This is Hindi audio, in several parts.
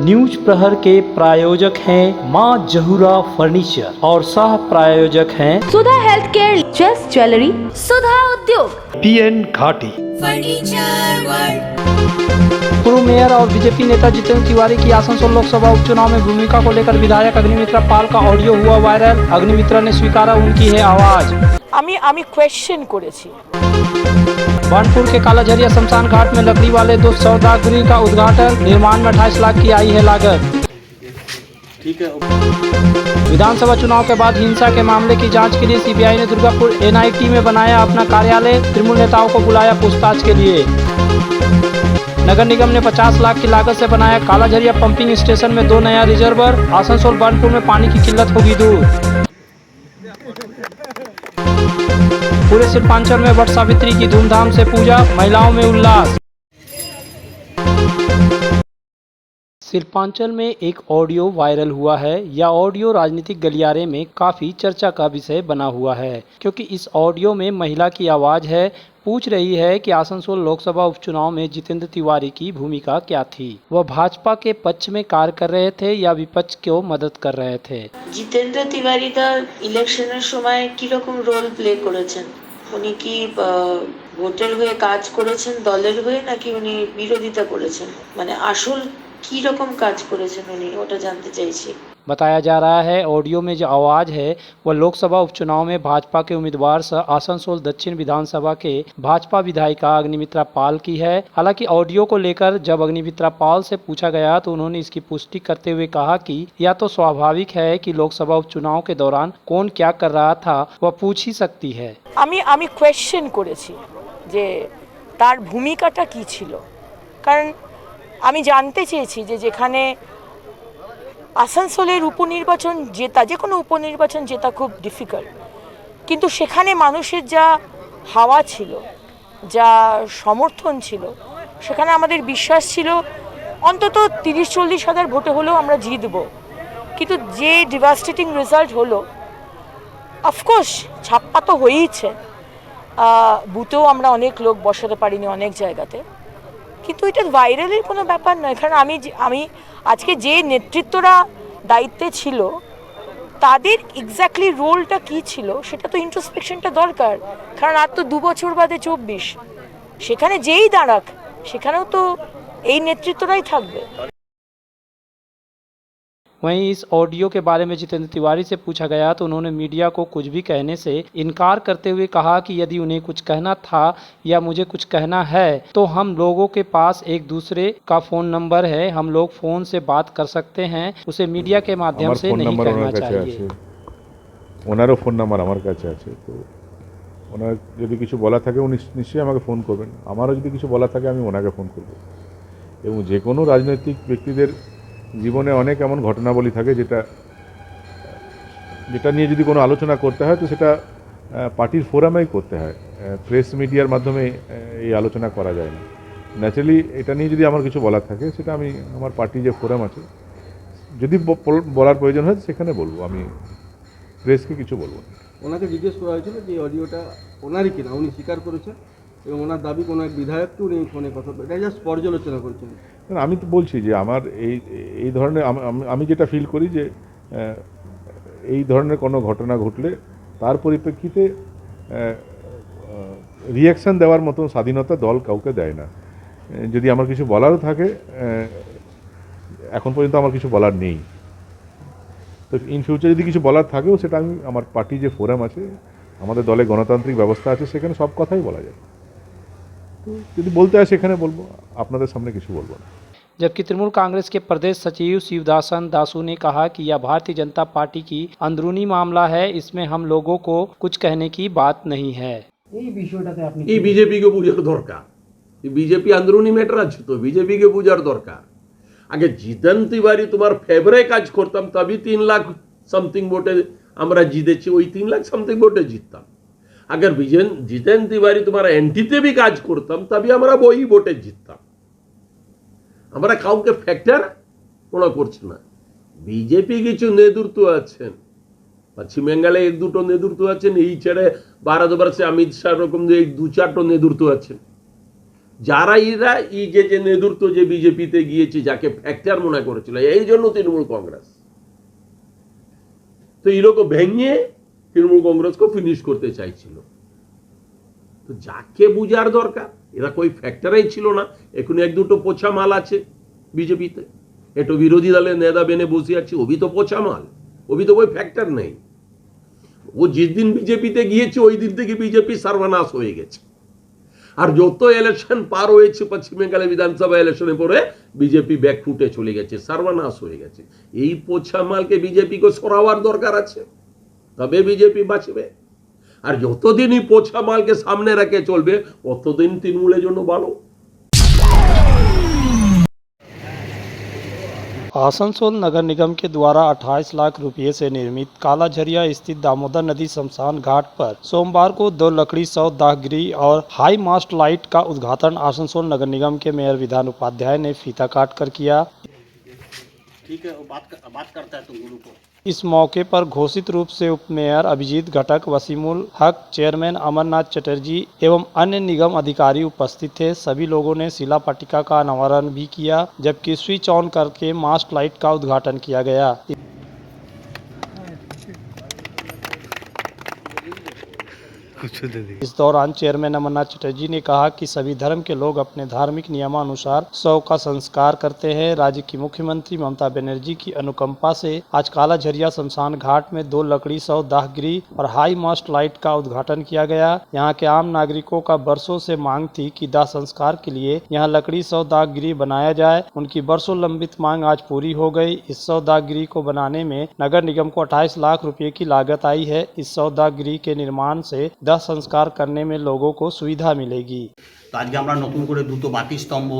न्यूज प्रहर के प्रायोजक हैं मां जहूरा फर्नीचर और सह प्रायोजक हैं सुधा हेल्थ केयर, जस्ट ज्वेलरी, सुधा उद्योग, पीएन घाटी। Furniture world. पूर्व मेयर और बीजेपी नेता जितेंद्र तिवारी की आसनसोल लोकसभा उपचुनाव में भूमिका को लेकर विधायक अग्निमित्रा पाल का ऑडियो हुआ वायरल। अग्निमित्रा ने स्वीकारा उनकी है आवाज। আমি क्वेश्चन করেছি। बानपुर के कालाझरिया शमशान घाट में लकड़ी वाले 2 सौदागृह का उद्घाटन। निर्माण में 28 लाख की आई है लागत। ठीक है। विधानसभा चुनाव के बाद हिंसा के मामले की जांच के लिए सीबीआई ने दुर्गापुर एनआईटी में बनाया अपना कार्यालय। तृणमूल नेताओं को बुलाया पूछताछ के लिए। नगर निगम ने 50 लाख की लागत से बनाया कालाझरिया पंपिंग स्टेशन में 2 नया रिजर्वर। आसनसोल बानपुर में पानी की किल्लत होगी दूर। पूरे शिल्पांचल में वट सावित्री की धूमधाम से पूजा, महिलाओं में उल्लास। शिल्पांचल में एक ऑडियो वायरल हुआ है। यह ऑडियो राजनीतिक गलियारे में काफी चर्चा का विषय बना हुआ है, क्योंकि इस ऑडियो में महिला की आवाज है। पूछ रही है कि आसनसोल लोकसभा उपचुनाव में जितेंद्र तिवारी की भूमिका क्या थी। वह भाजपा के पक्ष में कार्य कर रहे थे या विपक्ष को मदद कर रहे थे। जितेंद्र तिवारी दा इलेक्शনের সময় কি রকম রোল প্লে করেছেন? উনি কি ভোটের হয়ে কাজ করেছেন দলের হয়ে নাকি উনি বিরোধিতা করেছেন? মানে আসল কি রকম কাজ করেছেন উনি ওটা জানতে চাইছি। बताया जा रहा है ऑडियो में जो आवाज़ है वह लोकसभा उपचुनाव में भाजपा के उम्मीदवार सह आसनसोल दक्षिण विधानसभा के भाजपा विधायिका अग्निमित्रा पाल की है। हालांकि ऑडियो को लेकर जब अग्निमित्रा पाल से पूछा गया तो उन्होंने इसकी पुष्टि करते हुए कहा कि यह तो स्वाभाविक है कि लोकसभा उपचुनाव के दौरान कौन क्या कर रहा था वह पूछ ही सकती है। আমি কোয়েশ্চেন করেছি যে তার ভূমিকাটা কি ছিল, কারণ আমি জানতে চেয়েছি যে যেখানে আসানসোলের উপনির্বাচন জেতা, যে কোনো উপনির্বাচন জেতা খুব ডিফিকাল্ট, কিন্তু সেখানে মানুষের যা হাওয়া ছিল, যা সমর্থন ছিল, সেখানে আমাদের বিশ্বাস ছিল অন্তত 30-40 হাজার ভোটে হলেও আমরা জিতব। কিন্তু যে ডিভাস্টেটিং রেজাল্ট হলো, অফকোর্স ছাপ্পা তো হয়েইছে, বুথেও আমরা অনেক লোক বসাতে পারিনি অনেক জায়গাতে, কিন্তু এটা ভাইরালের কোনো ব্যাপার নয়। কারণ আমি আজকে যে নেতৃত্বরা দায়িত্বে ছিল তাদের এক্স্যাক্টলি রোলটা কি ছিল সেটা তো ইন্ট্রোস্পেকশনটা দরকার। কারণ আর তো 2 বছর বাদে 24, সেখানে যেই দাঁড়াক সেখানেও তো এই নেতৃত্বরাই থাকবে। वहीं इस ऑडियो के बारे में जितेंद्र तिवारी से पूछा गया तो उन्होंने मीडिया को कुछ भी कहने से इनकार करते हुए कहा कि यदि उन्हें कुछ कहना था या मुझे कुछ कहना है तो हम लोगों के पास एक दूसरे का फ़ोन नंबर है, हम लोग फ़ोन से बात कर सकते हैं, उसे मीडिया के माध्यम से नहीं कहना चाहिए। ওনারও ফোন নাম্বার আমার কাছে আছে, তো ওনার যদি কিছু বলা থাকে উনি নিশ্চয়ই আমাকে ফোন করবেন। আমারও যদি কিছু বলা থাকে আমি ওনাকে ফোন করব। এবং যে কোনো রাজনৈতিক ব্যক্তিদের জীবনে অনেক এমন ঘটনাবলী থাকে যেটা নিয়ে যদি কোনো আলোচনা করতে হয় তো সেটা পার্টির ফোরামেই করতে হয়, প্রেস মিডিয়ার মাধ্যমে এই আলোচনা করা যায় না। ন্যাচারালি এটা নিয়ে যদি আমার কিছু বলার থাকে সেটা আমি আমার পার্টি যে ফোরাম আছে যদি বলার প্রয়োজন হয় সেখানে বলবো, আমি প্রেসকে কিছু বলবো না। ওনাকে জিজ্ঞেস করা হয়েছিল যে অডিওটা ওনারই কিনা, উনি স্বীকার করেছেন এবং ওনার দাবি কোনো এক বিধায়ককে উনি ফোনে কথা বলে, এটা জাস্ট পর্যালোচনা করছেন। আমি তো বলছি যে আমার এই ধরনের আমি যেটা ফিল করি যে এই ধরনের কোনো ঘটনা ঘটলে তার পরিপ্রেক্ষিতে রিয়াকশান দেওয়ার মতো স্বাধীনতা দল কাউকে দেয় না। যদি আমার কিছু বলারও থাকে, এখন পর্যন্ত আমার কিছু বলার নেই, তো ইন ফিউচার যদি কিছু বলার থাকেও সেটা আমি আমার পার্টি যে ফোরাম আছে, আমাদের দলে গণতান্ত্রিক ব্যবস্থা আছে, সেখানে সব কথাই বলা যায়। यदि बोलते हैं सेखाने बोलबो, आपनादेर सामने किछु बोलबो ना। जबकि तृणमूल कांग्रेस के प्रदेश सचिव शिवदासन दासू ने कहा कि यह भारतीय जनता पार्टी की अंदरूनी मामला है, इसमें हम लोगों को कुछ कहने की बात नहीं है। এই বিজেপিকে বুঝার দরকার, এই বিজেপি আন্দরুনি ম্যাটার আছে তো বিজেপিকে বুঝার দরকার। আগে জিতেন তিওয়ারি তোমার ফেভারে কাজ করতাম তবে 3 লাখ সামথিং ভোটে আমরা জিতেছি, ওই 3 লাখ সামথিং ভোটে জিততাম। अगर जितेन तिवारी तुम्हारा एंटीते भी काज करताम तभी আমরা वही ভোটে জিততাম। আমরা কাউকে ফ্যাক্টর মনে করছি না। বিজেপি কিছু নেতৃত্ব আছেন, পশ্চিম বেঙ্গলে 1-2টো নেতৃত্ব আছেন, এই ছেড়ে ভারতবর্ষে অমিত শাহ রকম যে 2-4টো নেতৃত্ব আছেন। যারা এরা এই যে নেতৃত্ব যে বিজেপিতে গিয়েছে যাকে ফ্যাক্টর মনে করেছিল এই জন্য তৃণমূল কংগ্রেস তো এরকম ভেঙে তৃণমূল কংগ্রেসকে ফিনিশ করতে চাইছিল। তো যাকে বুঝার দরকার, এরা কই ফ্যাক্টরাই ছিল না, এখন এক দুটো পোছা মাল আছে বিজেপিতে, একটু বিরোধী দলের নেতা বেনে বসে আছে, ওবি তো পোছা মাল, ওবি তো कोई ফ্যাক্টর নেই। ও যেদিন বিজেপিতে গিয়েছে ওই দিন থেকে বিজেপি সর্বনাশ হয়ে গেছে। আর যত ইলেকশন পার হয়েছে পশ্চিম বেঙ্গলে বিধানসভা ইলেকশনে পরে বিজেপি ব্যাকফুটে চলে গেছে, সর্বনাশ হয়ে গেছে। এই পোছা মালকে বিজেপিকে সরাবার দরকার আছে, তবে বিজেপি বাঁচবে। আর যতদিন এই পোছা মালকে সামনে রেখে চলবে ততদিন তৃণমূলের জন্য ভালো। आसनसोल नगर निगम के द्वारा 28 लाख रुपए से निर्मित कालाझरिया स्थित दामोदर नदी शमशान घाट पर सोमवार को 2 लकड़ी 100 दाहगिरी और हाई मास्ट लाइट का उद्घाटन आसनसोल नगर निगम के मेयर विधान उपाध्याय ने फीता काट कर किया। ठीक है, वो बात करता है तुम गुरु को। इस मौके पर घोषित रूप से उप मेयर अभिजीत घटक, वसीमुल हक, चेयरमैन अमरनाथ चटर्जी एवं अन्य निगम अधिकारी उपस्थित थे। सभी लोगों ने शिला पट्टिका का अनावरण भी किया, जबकि स्विच ऑन करके मास्ट लाइट का उद्घाटन किया गया। इस दौरान चेयरमैन अमरनाथ चटर्जी ने कहा कि सभी धर्म के लोग अपने धार्मिक नियमानुसार शव का संस्कार करते हैं। राज्य की मुख्यमंत्री ममता बनर्जी की अनुकंपा से आज कालाझरिया शमशान घाट में 2 लकड़ी 100 दाहगिरी और हाई मास्ट लाइट का उद्घाटन किया गया। यहाँ के आम नागरिकों का बरसों से मांग थी कि दाह संस्कार के लिए यहाँ लकड़ी 100 दाहगिरी बनाया जाए। उनकी बरसों लंबित मांग आज पूरी हो गई। इस 100 दाहगिरी को बनाने में नगर निगम को 28 लाख रुपए की लागत आई है। इस 100 दाहगिरी के निर्माण से दाह संस्कार करने में लोगों को सुविधा मिलेगी। তো আজকে আমরা নতুন করে দুটো বাতি স্তম্ভ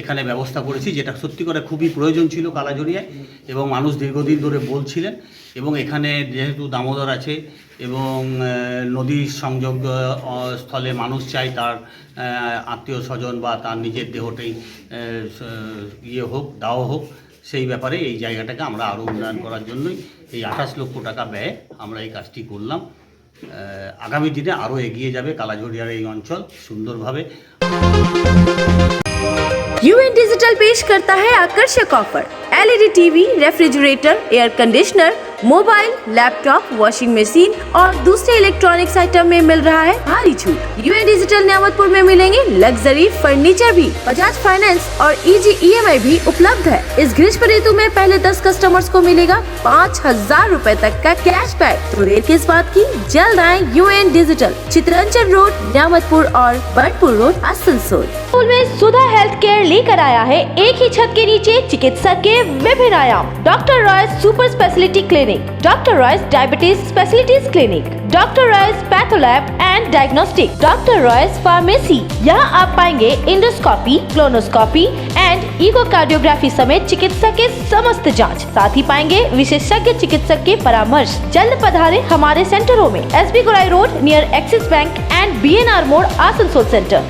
এখানে ব্যবস্থা করেছি, যেটা সত্যি করে খুবই প্রয়োজন ছিল কালাঝরিয়ায় এবং মানুষ দীর্ঘদিন ধরে বলছিলেন। এবং এখানে যেহেতু দামোদর আছে এবং নদীর সংযোগ স্থলে মানুষ চায় তার আত্মীয় স্বজন বা তার নিজের দেহটাই ইয়ে হোক, দাও হোক, সেই ব্যাপারে এই জায়গাটাকে আমরা আরও উন্নয়ন করার জন্যই এই 28 লক্ষ টাকা ব্যয়ে আমরা এই কাজটি করলাম। আগামী দিনে আরও এগিয়ে যাবে কালাঝরিয়ার এই অঞ্চল সুন্দরভাবে। यूएन डिजिटल पेश करता है आकर्षक offer. LED TV, refrigerator, air conditioner, mobile, laptop, washing machine और दूसरे इलेक्ट्रॉनिक्स आइटम में मिल रहा है भारी छूट। यूएन डिजिटल नियामतपुर में मिलेंगे लग्जरी फर्नीचर भी। बजाज फाइनेंस और इजी ईएमआई भी उपलब्ध है। इस ग्रीष्म ऋतु में पहले 10 कस्टमर्स को मिलेगा 5000 रुपए तक का कैशबैक। तो देर किस बात की, जल्द आए यूएन डिजिटल, चित्रंचन रोड, नियामतपुर और बर्डपुर रोड, आसनसोल। स्कूल में सुधा हेल्थ केयर लेकर आया है एक ही छत के नीचे चिकित्सा के विभिन्न आयाम। Doctor Royce super speciality clinic, doctor Royce diabetes specialities clinic, doctor Royce patholab and diagnostic, doctor Royce pharmacy. यहाँ आप पाएंगे इंडोस्कोपी, क्लोनोस्कोपी एंड इकोकार्डियोग्राफी समेत चिकित्सा के समस्त जांच। साथ ही पाएंगे विशेषज्ञ चिकित्सक के परामर्श। जल्द पधारे हमारे सेंटरों में SB Gorai road near axis bank and BNR मोड़, आसनसोल सेंटर।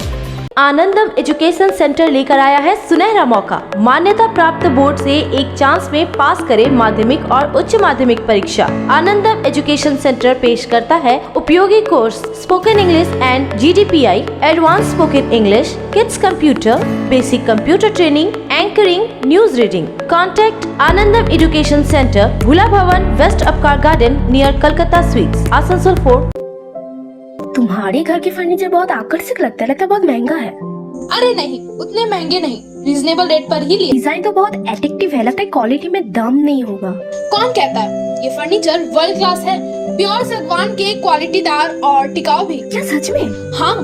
आनंदम एजुकेशन सेंटर लेकर आया है सुनहरा मौका। मान्यता प्राप्त बोर्ड से एक चांस में पास करें माध्यमिक और उच्च माध्यमिक परीक्षा। आनंदम एजुकेशन सेंटर पेश करता है उपयोगी course spoken English and GDPI, advance spoken English, kids computer, basic computer training, anchoring, news reading. Contact Anandam education centre, Bhula Bhavan, west Upkar garden near Calcutta sweets, Asansol 4। तुम्हारे घर के फर्नीचर बहुत आकर्षक लगता है बहुत महंगा है। अरे नहीं, उतने महंगे नहीं, रीजनेबल रेट पर ही लिए। डिजाइन तो बहुत एट्रैक्टिव है, लगता है क्वालिटी में दम नहीं होगा। कौन कहता है, ये फर्नीचर वर्ल्ड क्लास है, प्योर सागवान के, क्वालिटीदार और टिकाऊ भी। क्या सच में? हाँ,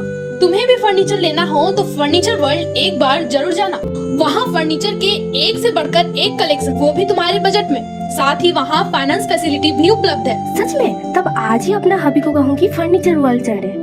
तुम्हें भी फर्नीचर लेना हो तो फर्नीचर वर्ल्ड एक बार जरूर जाना। वहाँ फर्नीचर के एक से बढ़कर एक कलेक्शन, वो भी तुम्हारे बजट में। साथ ही वहाँ फाइनेंस फैसिलिटी भी उपलब्ध है। सच में? तब आज ही अपना हबी को कहूँगी फर्नीचर वर्ल्ड चले।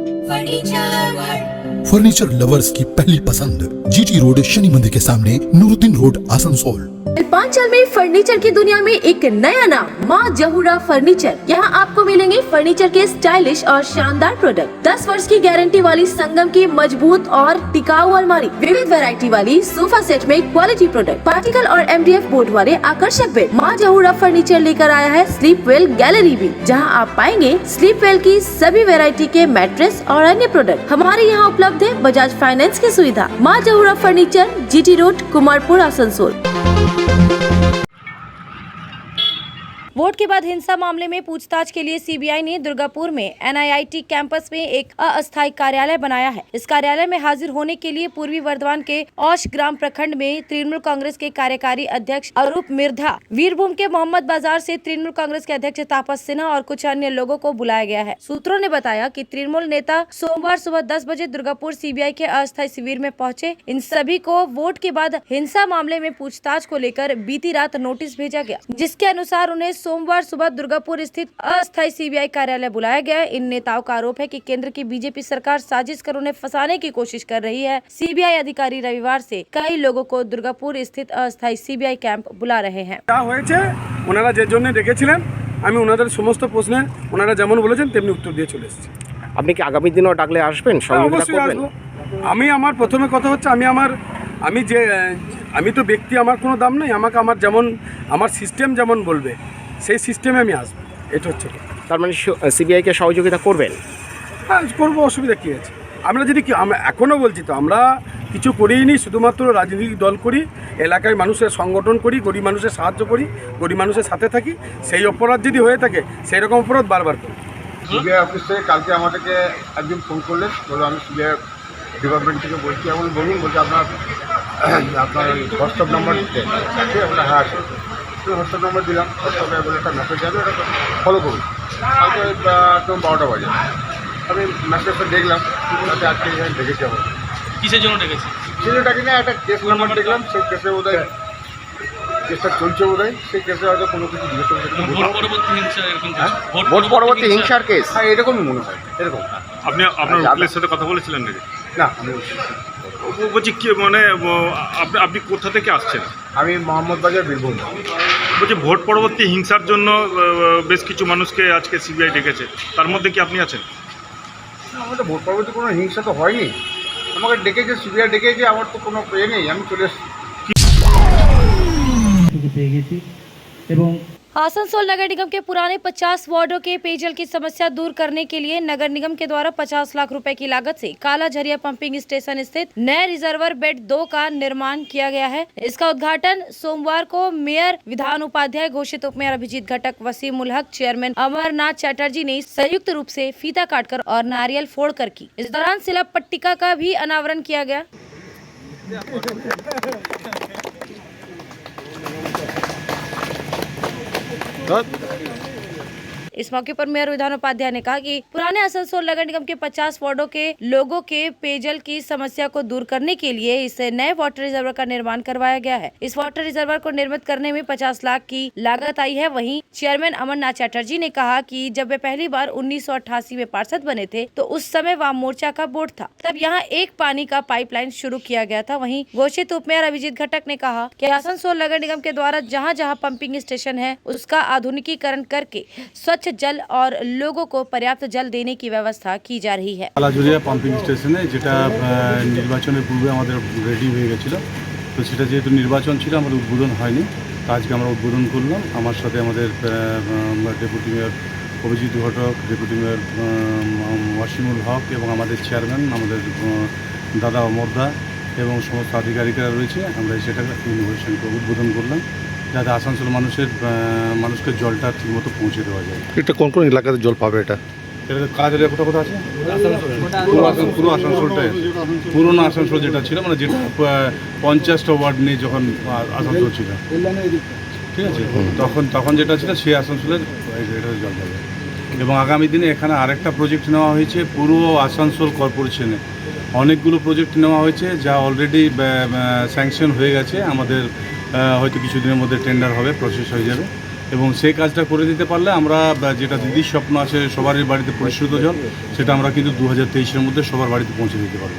फर्नीचर लवर्स की पहली पसंद, GT रोड, शनि मंदिर के सामने, नूरुद्दीन रोड, आसनसोल। पांचल में फर्नीचर की दुनिया में एक नया नाम माँ जहूरा फर्नीचर। यहाँ आपको मिलेंगे फर्नीचर के स्टाइलिश और शानदार प्रोडक्ट, 10 वर्ष की गारंटी वाली संगम की मजबूत और टिकाऊ अलमारी, विविध वैरायटी वाली सोफा सेट में क्वालिटी प्रोडक्ट, पार्टिकल और MDF बोर्ड वाले आकर्षक बेड। माँ जहूरा फर्नीचर लेकर आया है स्लीप वेल गैलरी भी, जहाँ आप पाएंगे स्लीप वेल की सभी वैरायटी के मैट्रेस और अन्य प्रोडक्ट। हमारे यहाँ उपलब्ध है बजाज फाइनेंस की सुविधा। Maa Jahura furniture, GT road, Kumarpur, Asansol. Vote के बाद हिंसा मामले में पूछताछ के लिए सीबीआई ने दुर्गापुर में NIIT कैंपस में एक अस्थायी कार्यालय बनाया है। इस कार्यालय में हाजिर होने के लिए पूर्वी वर्धमान के औश ग्राम प्रखंड में तृणमूल कांग्रेस के कार्यकारी अध्यक्ष अरूप मिर्धा, वीरभूम के मोहम्मद बाजार से तृणमूल कांग्रेस के अध्यक्ष तापस सिन्हा और कुछ अन्य लोगों को बुलाया गया है। सूत्रों ने बताया कि तृणमूल नेता सोमवार सुबह 10 बजे दुर्गापुर सीबीआई के अस्थायी शिविर में पहुंचे। इन सभी को वोट के बाद हिंसा मामले में पूछताछ को लेकर बीती रात नोटिस भेजा गया, जिसके अनुसार उन्हें सोमवार सुबह दुर्गापुर स्थित अस्थायी सीबीआई कार्यालय बुलाया गया। इन नेताओं का आरोप है कि केंद्र की बीजेपी सरकार साजिश कर उन्हें फंसाने की कोशिश कर रही है। सीबीआई अधिकारी रविवार से कई लोगों को दुर्गापुर स्थित अस्थायी सीबीआई कैंप बुला रहे हैं। ওনারা যে জন্য ডেকেছিলেন আমি ওনাদের সমস্ত প্রশ্নের ওনারা যেমন বলেছেন তেমনি উত্তর দিয়ে চলে এসেছি। আপনি কি আগামী দিনও ডাকলে আসবেন, সহযোগিতা করবেন? আমি আমার প্রথমে কথা হচ্ছে আমি তো ব্যক্তি, আমার কোনো দাম নেই। আমাকে আমার যেমন আমার সিস্টেম যেমন বলবে সেই সিস্টেমে আমি আসবো, এটা হচ্ছে। তার মানে সিবিআইকে সহযোগিতা করবেন? হ্যাঁ করবো, অসুবিধা কী আছে। আমরা যদি আমরা এখনও বলছি তো আমরা কিছু করিনি, শুধুমাত্র রাজনৈতিক দল করি, এলাকায় মানুষের সংগঠন করি, গরিব মানুষের সাহায্য করি, গরিব মানুষের সাথে থাকি। সেই অপরাধ যদি হয়ে থাকে সেই রকম অপরাধ বারবার করি। সিবিআই অফিস থেকে কালকে আমাদেরকে একদিন ফোন করলেন, বলো আমি সিবিআই ডিপার্টমেন্ট থেকে বলছি। এমন বলুন, বলছে আপনার হোয়াটসঅ্যাপ নাম্বার আছে? আমরা হ্যাঁ আছে। হোয়াটসঅ্যাপ নাম্বার দিলাম, হোয়াটসঅ্যাপে বলে একটা মেসেজ যাবে, ওটা ফলো করুন। কালকে একদম 12টা বাজে আমি মেসেজটা দেখলাম, তাতে আজকে এখানে ডেকেছি। আমার কিসের জন্য ডেকেছি? সেই ডাকি না, একটা কেস নাম্বার দেখলাম, সেই কেসে বোধহয় কেসটা চলছে, বোধহয় সেই কেসে হয়তো কোনো কিছু জিজ্ঞেস করছে। ভোট পরবর্তী হিংসার কেস? হ্যাঁ এরকমই মনে হয়, এরকম। আপনি আপনার উকিলের সাথে কথা বলেছিলেন নাকি? না, বলছি কি মানে আপনি কোথা থেকে আসছেন? আমি মোহাম্মদ বাজার, বীরভূম। বলছি ভোট পরবর্তী হিংসার জন্য বেশ কিছু মানুষকে আজকে সিবিআই ডেকেছে, তার মধ্যে কি আপনি আছেন? আমাদের ভোট পরবর্তী কোনো হিংসা তো হয়নি, আমাকে ডেকেছে সিবিআই ডেকেছে, আমার তো কোনো ইয়ে নেই, আমি চলে এসেছি। आसनसोल नगर निगम के पुराने 50 वार्डों के पेयजल की समस्या दूर करने के लिए नगर निगम के द्वारा 50 लाख रुपए की लागत से काला झरिया पंपिंग स्टेशन स्थित नए रिजर्वर बेड 2 का निर्माण किया गया है। इसका उद्घाटन सोमवार को मेयर विधान उपाध्याय, घोषित उप मेयर अभिजीत घटक, वसीम उल हक, चेयरमैन अमरनाथ चैटर्जी ने संयुक्त रूप से फीता काटकर और नारियल फोड़कर की। इस दौरान शिला पट्टिका का भी अनावरण किया गया। इस मौके पर मेयर विधान उपाध्याय ने कहा कि पुराने आसनसोल नगर निगम के 50 वार्डों के लोगों के पेयजल की समस्या को दूर करने के लिए इस नए वाटर रिजर्वर का निर्माण करवाया गया है। इस वाटर रिजर्वर को निर्मित करने में 50 लाख की लागत आई है। वहीं चेयरमैन अमरनाथ चैटर्जी ने कहा कि जब वे पहली बार 1988 में पार्षद बने थे तो उस समय वाम मोर्चा का बोर्ड था, तब यहाँ एक पानी का पाइपलाइन शुरू किया गया था। वहीं घोषित उप मेयर अभिजीत घटक ने कहा कि आसनसोल नगर निगम के द्वारा जहाँ जहाँ पंपिंग स्टेशन है उसका आधुनिकीकरण करके स्वच्छ जल और लोगों को पर्याप्त जल देने की व्यवस्था की जा रही है। কালাঝুরিয়া পাম্পিং স্টেশনে যেটা নির্বাচনের পূর্বে আমাদের রেডি হয়ে গেছিল, তো সেটা যেহেতু নির্বাচন ছিল আমাদের উদ্বোধন হয়নি, আজকে আমরা উদ্বোধন করলাম। আমার সাথে আমাদের ডেপুটি মেয়র অভিজিৎ ঘটক, ডেপুটি মেয়র ওয়াসিমুল হক এবং আমাদের চেয়ারম্যান আমাদের দাদা অমরদা এবং সমস্ত আধিকারিকরা রয়েছে। আমরা সেটা ইনোভেশন উদ্বোধন করলাম যাতে আসানসোল মানুষকে জলটা ঠিকমতো পৌঁছে দেওয়া যায়। এটা কোন কোন এলাকাতে জল পাবে? এটা কাজের কোথাও কোথাও আছে? পুরো আসানসোলটাই, পুরোনো আসানসোল যেটা ছিল, মানে যেটা 50টা ওয়ার্ড নিয়ে যখন আসানসোল ছিল, ঠিক আছে, তখন যেটা ছিল সেই আসানসোলের এটা জল পাবে। এবং আগামী দিনে এখানে আরেকটা প্রজেক্ট নেওয়া হয়েছে পুরো আসানসোল কর্পোরেশনে। অনেকগুলো প্রজেক্ট নেওয়া হয়েছে যা অলরেডি স্যাংশন হয়ে গেছে। আমাদের হয়তো কিছুদিনের মধ্যে টেন্ডার হবে, প্রসেস হয়ে যাবে এবং সেই কাজটা করে দিতে পারলে আমরা যেটা দিদির স্বপ্ন আছে সবারই বাড়িতে পরিশোধিত জল, সেটা আমরা কিন্তু 2023-এর মধ্যে সবার বাড়িতে পৌঁছে দিতে পারবো।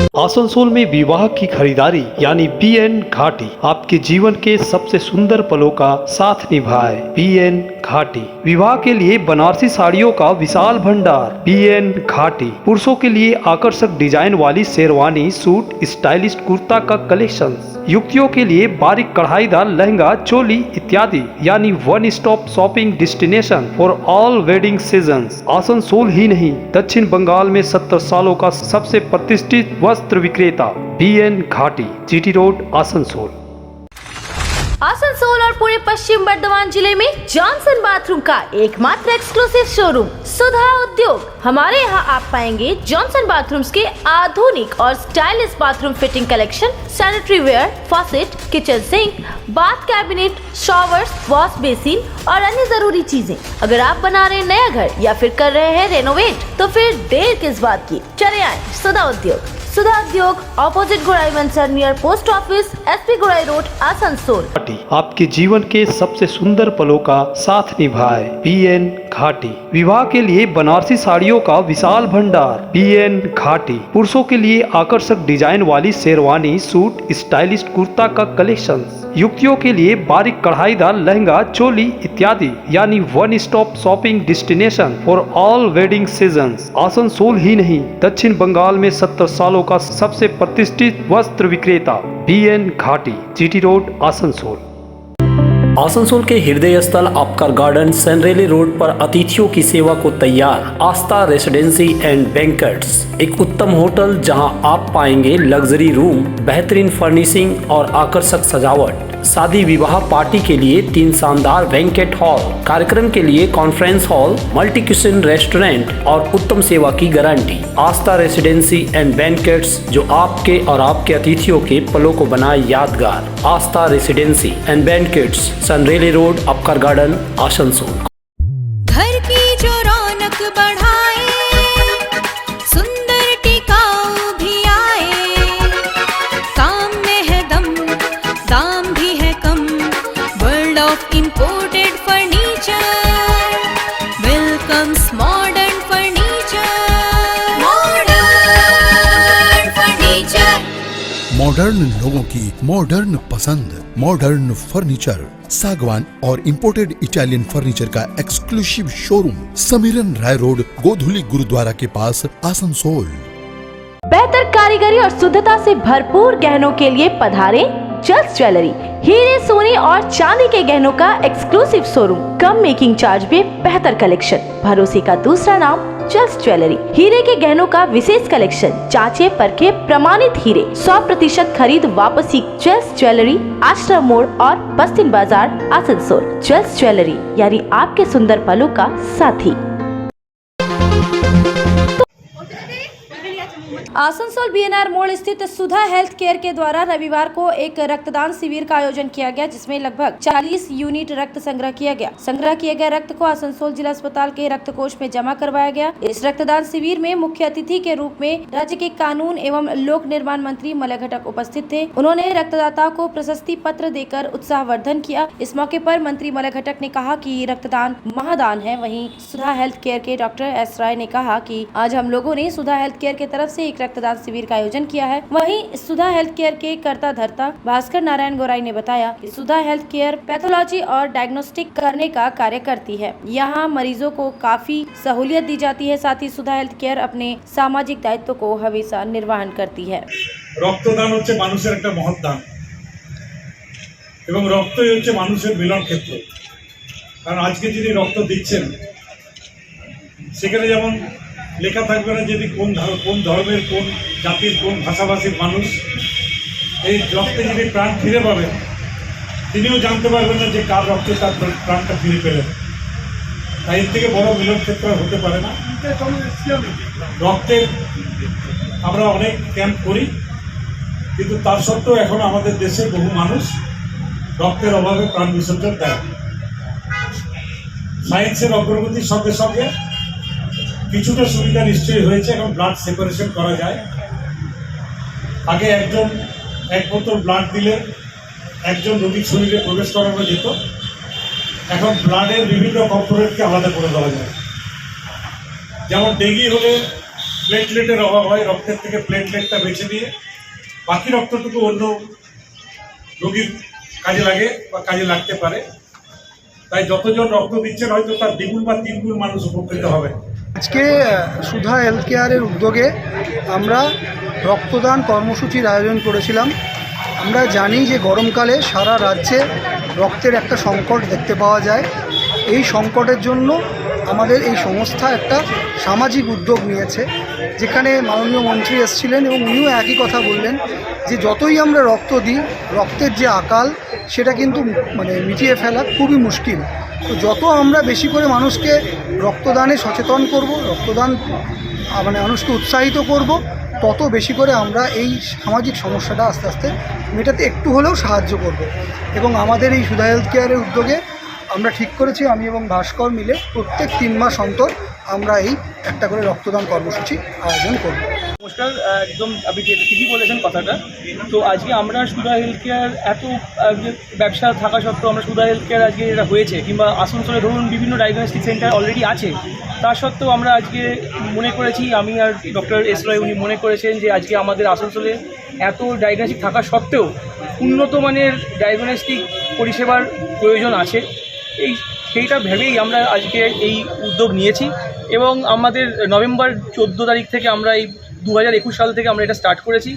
आसनसोल में विवाह की खरीदारी यानी BN घाटी आपके जीवन के सबसे सुंदर पलों का साथ निभाए। BN घाटी विवाह के लिए बनारसी साड़ियों का विशाल भंडार। BN घाटी पुरुषों के लिए आकर्षक डिजाइन वाली शेरवानी, सूट, स्टाइलिश कुर्ता का कलेक्शन, युवतियों के लिए बारीक कढ़ाईदार लहंगा, चोली इत्यादि, यानी one stop shopping destination for all wedding seasons. Asansol ही नहीं, दक्षिण बंगाल में 70 सालों का सबसे प्रतिष्ठित वस्त्र विक्रेता BN घाटी, GT रोड, आसनसोल। आसनसोल और पूरे पश्चिम बर्धमान जिले में जॉनसन बाथरूम का एकमात्र एक्सक्लूसिव शोरूम सुधा उद्योग। हमारे यहाँ आप पाएंगे जॉनसन बाथरूम्स के आधुनिक और stylish bathroom fitting collection, sanitary ware, faucet, kitchen sink, bath cabinet, showers, wash basin और अन्य जरूरी चीजें। अगर आप बना रहे हैं नया घर या फिर कर रहे हैं रेनोवेट, तो फिर देर किस बात की, चले आए सुधा उद्योग। सुधा उद्योग ऑपोजिट गोराई वंसर नियर पोस्ट ऑफिस, SP गोराई रोड, आसनसोल। आपके जीवन के सबसे सुंदर पलों का साथ निभाए। BN घाटी विवाह के लिए बनारसी साड़ियों का विशाल भंडार। BN घाटी पुरुषों के लिए आकर्षक डिजाइन वाली शेरवानी, सूट, स्टाइलिश कुर्ता का कलेक्शन, युवतियों के लिए बारीक कढ़ाईदार लहंगा, चोली इत्यादि, यानी one stop shopping destination for all wedding seasons. Asansol ही नहीं, दक्षिण बंगाल में 70 सालों का सबसे प्रतिष्ठित वस्त्र विक्रेता BN घाटी, GT रोड, आसनसोल। आसनसोल के हृदय स्थल आपकर गार्डन सनरेली रोड पर अतिथियों की सेवा को तैयार आस्था रेसिडेंसी एंड बैंक्वेट्स, एक उत्तम होटल जहां आप पाएंगे लग्जरी रूम, बेहतरीन फर्निशिंग और आकर्षक सजावट। शादी विवाह पार्टी के लिए 3 शानदार बैंक्वेट हॉल, कार्यक्रम के लिए conference hall, multi kitchen restaurant और उत्तम सेवा की guarantee. Aastha residency and banquets, जो आपके और आपके अतिथियों के पलों को बनाए यादगार। Aastha residency and banquets, Sen Raleigh road, Upkar garden, Asansol. घर की जो रौनक बढ़ाए, सुंदर टिकाऊ भी आए, काम में है दम, दाम भी है कम, world of imported furniture, welcomes modern furniture, modern furniture. Modern लोगों की मॉडर्न पसंद, मॉडर्न फर्नीचर, सागवान और इंपोर्टेड इटालियन फर्नीचर का exclusive showroom, Samiran Rai road, Godhuli Gurudwara के पास, आसनसोल। बेहतर कारीगरी और शुद्धता से भरपूर गहनों के लिए पधारें जल्स ज्वेलरी। हीरे, सोने और चांदी के गहनों का एक्सक्लूसिव शोरूम, कम मेकिंग चार्ज में बेहतर कलेक्शन, भरोसे का दूसरा नाम जल्स ज्वेलरी। हीरे के गहनों का विशेष कलेक्शन, जांचे परखे प्रमाणित हीरे, 100% खरीद वापसी। जल्स ज्वेलरी, आश्रम मोड़ और बस्तिन बाजार, आसनसोल। जल्स ज्वेलरी यानी आपके सुंदर पलों का साथी। आसनसोल BNR मोड़ स्थित सुधा हेल्थ केयर के द्वारा रविवार को एक रक्तदान शिविर का आयोजन किया गया, जिसमें लगभग 40 यूनिट रक्त संग्रह किया गया। संग्रह किए गए रक्त को आसनसोल जिला अस्पताल के रक्त कोष में जमा करवाया गया। इस रक्तदान शिविर में मुख्य अतिथि के रूप में राज्य के कानून एवं लोक निर्माण मंत्री मलय घटक उपस्थित थे। उन्होंने रक्तदाताओं को प्रशस्ति पत्र देकर उत्साहवर्धन किया। इस मौके पर मंत्री मलय घटक ने कहा कि रक्तदान महादान है। वहीं सुधा हेल्थ केयर के डॉक्टर S राय ने कहा कि आज हम लोगों ने सुधा हेल्थ केयर की तरफ से एक रक्तदान शिविर का आयोजन किया है। वहीं सुधा हेल्थ केयर के कर्ता धर्ता भास्कर नारायण गोराई ने बताया कि सुधा हेल्थ केयर पैथोलॉजी और डायग्नोस्टिक करने का कार्य करती है। यहाँ मरीजों को काफी सहूलियत दी जाती है। साथ ही सुधा हेल्थ केयर अपने सामाजिक दायित्व को हमेशा निर्वहन करती है। रक्तदान হচ্ছে মানুষের একটা মহৎ দান এবং রক্তই হচ্ছে মানুষের মিলন ক্ষেত্র। কারণ আজকে যিনি রক্ত দিচ্ছেন সেখানে যেমন লেখা থাকবে না যদি কোন ধর্মের, কোন জাতির, কোন ভাষাভাষীর মানুষ, এই রক্তে যিনি প্রাণ ফিরে পাবেন তিনিও জানতে পারবেন না যে কার রক্তে তার প্রাণটা ফিরে পেলেন। তাই এর থেকে বড় মিলন ক্ষেত্র হতে পারে না। রক্তের আমরা অনেক ক্যাম্প করি, কিন্তু তার সত্ত্বেও এখন আমাদের দেশে বহু মানুষ রক্তের অভাবে প্রাণ বিসর্জন দেয়। সায়েন্সের অগ্রগতির সঙ্গে সঙ্গে কিছুটা সুবিধা নিশ্চয়ই হয়েছে। এখন ব্লাড সেপারেশন করা যায়। আগে একজন এক বোতল ব্লাড দিলে একজন রোগীর শরীরে প্রবেশ করানো যেত। এখন ব্লাডের বিভিন্ন কম্পোনেন্টকে আলাদা করে দেওয়া যায়। যেমন ডেঙ্গি হলে প্লেটলেটের অভাব হয়, রক্তের থেকে প্লেটলেটটা বেছে নিয়ে বাকি রক্তটুকু অন্য রোগীর কাজে লাগে বা কাজে লাগতে পারে। তাই যতজন রক্ত দিচ্ছেন হয়তো তার দ্বিগুণ বা তিনগুণ মানুষ উপকৃত হবে। আজকে সুধা হেলথ কেয়ারের উদ্যোগে আমরা রক্তদান কর্মসূচির আয়োজন করেছিলাম। আমরা জানি যে গরমকালে সারা রাজ্যে রক্তের একটা সংকট দেখতে পাওয়া যায়। এই সংকটের জন্য আমাদের এই সংস্থা একটা সামাজিক উদ্যোগ নিয়েছে, যেখানে মাননীয় মন্ত্রী এসেছিলেন এবং উনিও একই কথা বললেন যে যতই আমরা রক্ত দিই, রক্তের যে আকাল সেটা কিন্তু মিটিয়ে ফেলা খুবই মুশকিল। তো যত আমরা বেশি করে মানুষকে রক্তদানে সচেতন করব, রক্তদান মানুষকে উৎসাহিত করব, তত বেশি করে আমরা এই সামাজিক সমস্যাটা আস্তে আস্তে মেটাতে একটু হলেও সাহায্য করব। এবং আমাদের এই সুধা হেলথ কেয়ারের উদ্যোগে আমরা ঠিক করেছি, আমি এবং ভাস্কর মিলে প্রত্যেক 3 মাস অন্তর আমরা এই একটা করে রক্তদান কর্মসূচি আয়োজন করব। নমস্কার, একদম আপনি ঠিকই বলেছেন কথাটা। তো আজকে আমরা সুধা হেলথ কেয়ার এত ব্যবসা থাকা সত্ত্বেও আমরা সুধা হেলথ কেয়ার আজকে এটা হয়েছে, কিংবা আসানসোলে ধরুন বিভিন্ন ডায়াগনস্টিক সেন্টার অলরেডি আছে, তা সত্ত্বেও আমরা আজকে মনে করেছি, আমি আর ডক্টর এস রয় উনি মনে করেছেন যে আজকে আমাদের আসানসোলে এত ডায়াগনস্টিক থাকা সত্ত্বেও উন্নত মানের ডায়াগনস্টিক পরিষেবার প্রয়োজন আছে। সেইটা ভেবেই আমরা আজকে এই উদ্যোগ নিয়েছি এবং আমাদের নভেম্বর 14 তারিখ থেকে আমরা এই 2021 সাল থেকে আমরা এটা স্টার্ট করেছি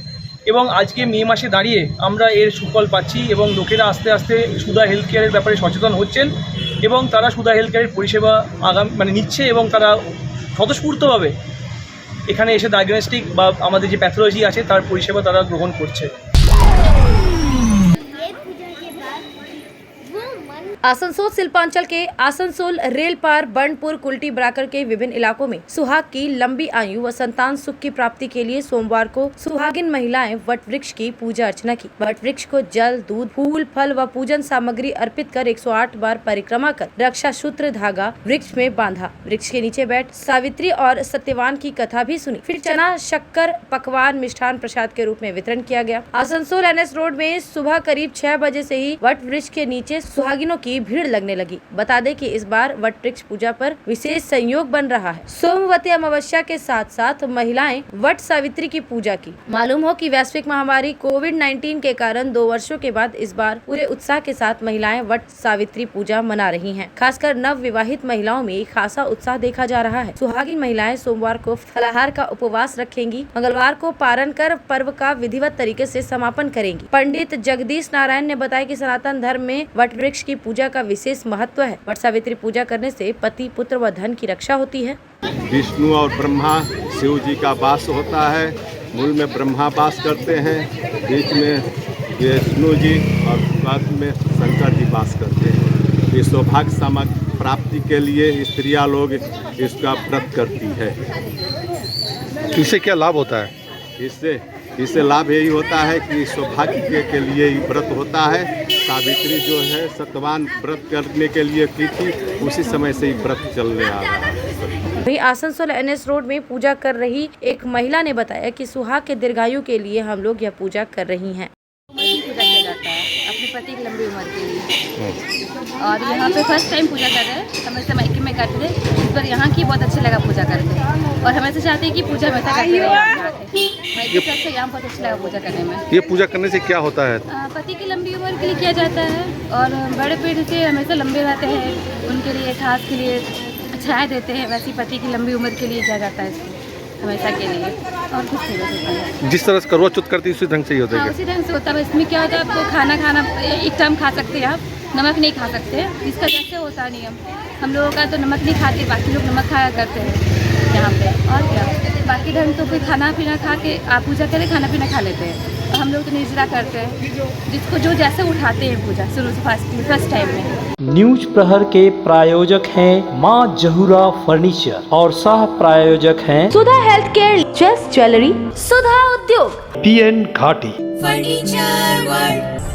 এবং আজকে মে মাসে দাঁড়িয়ে আমরা এর সুফল পাচ্ছি এবং লোকেরা আস্তে আস্তে সুধা হেলথ কেয়ারের ব্যাপারে সচেতন হচ্ছেন এবং তারা সুধা হেলথ কেয়ারের পরিষেবা নিচ্ছে এবং তারা স্বতঃস্ফূর্তভাবে এখানে এসে ডায়াগনস্টিক বা আমাদের যে প্যাথোলজি আছে তার পরিষেবা তারা গ্রহণ করছে। आसनसोल शिल्पांचल के आसनसोल रेल पार बर्नपुर कुल्टी बराकर के विभिन्न इलाकों में सुहाग की लंबी आयु व संतान सुख की प्राप्ति के लिए सोमवार को सुहागिन महिलाएं वट वृक्ष की पूजा अर्चना की। वट वृक्ष को जल, दूध, फूल, फल व पूजन सामग्री अर्पित कर 108 बार परिक्रमा कर रक्षा सूत्र धागा वृक्ष में बांधा। वृक्ष के नीचे बैठ सावित्री और सत्यवान की कथा भी सुनी। फिर चना, शक्कर, पकवान, मिष्ठान प्रसाद के रूप में वितरण किया गया। आसनसोल NS रोड में सुबह करीब 6 बजे से ही वट वृक्ष के नीचे सुहागिनों की भीड़ लगने लगी। बता दें कि इस बार वट वृक्ष पूजा पर विशेष संयोग बन रहा है। सोमवती अमावस्या के साथ साथ महिलाएं वट सावित्री की पूजा की। मालूम हो कि वैश्विक महामारी कोविड-19 के कारण 2 वर्षों के बाद इस बार पूरे उत्साह के साथ महिलाएं वट सावित्री पूजा मना रही हैं। खासकर नव विवाहित महिलाओं में खासा उत्साह देखा जा रहा है। सुहागिन महिलाएं सोमवार को फलाहार का उपवास रखेंगी। मंगलवार को पारण कर पर्व का विधिवत तरीके से समापन करेंगी। पंडित जगदीश नारायण ने बताया कि सनातन धर्म में वट वृक्ष की पूजा का विशेष महत्व है। वट सावित्री पूजा करने से पति, पुत्र व धन की रक्षा होती है। विष्णु और ब्रह्मा शिव जी का वास होता है। मूल में ब्रह्मा वास करते हैं, बीच में विष्णु जी और बाद में शंकर जी वास करते हैं। इस सौभाग्य सामग्री प्राप्ति के लिए स्त्रियां लोग इसका व्रत करती है। इससे क्या लाभ होता है? इससे लाभ यही होता है कि सौभाग्य के लिए ही व्रत होता है। सावित्री जो है सत्यवान व्रत करने के लिए की थी, उसी समय से ही व्रत चलने आ रहा है। वहीं आसनसोल NS रोड में पूजा कर रही एक महिला ने बताया कि सुहाग के दीर्घायु के लिए हम लोग यह पूजा कर रही हैं। पूजा किया जाता है अपने पति की लंबी उम्र के लिए और यहाँ पे फर्स्ट टाइम पूजा कर रहे हैं। हमेशा मायके में करते थे, इस बार यहाँ की बहुत अच्छा लगा पूजा करके और हमेशा चाहते हैं कि पूजा हमेशा करते रहे। यहाँ बहुत अच्छा लगा पूजा करने में। ये पूजा करने से क्या होता है? पति की लंबी उम्र के लिए किया जाता है और बड़े पेड़ से हमेशा लंबे रहते हैं, उनके लिए खास के लिए छाया देते हैं। वैसे पति की लंबी उम्र के लिए किया जाता है हमेशा के लिए और कुछ नहीं होता है। जिस तरह से करवा चौथ करती है उसी ढंग से ही होता है? उसी ढंग से होता है। इसमें क्या होता है, आपको खाना एक टाइम खा सकते हैं, आप नमक नहीं खा सकते। इसका जैसे होता है नियम, हम लोगों का तो नमक नहीं खाते, बाकी लोग नमक खाया करते हैं यहाँ पे। और क्या बाकी ढंग तो कोई खाना पीना खा के आप पूजा करें, खाना पीना खा लेते हैं और हम लोग तो निर्जला करते हैं, जिसको जो जैसे उठाते हैं पूजा शुरू से फर्स्ट टाइम में। न्यूज प्रहर के प्रायोजक हैं मां जहूरा फर्नीचर और सह प्रायोजक हैं सुधा हेल्थ केयर, जस्ट ज्वेलरी, सुधा उद्योग, PN घाटी फर्नीचर वर्ल्ड।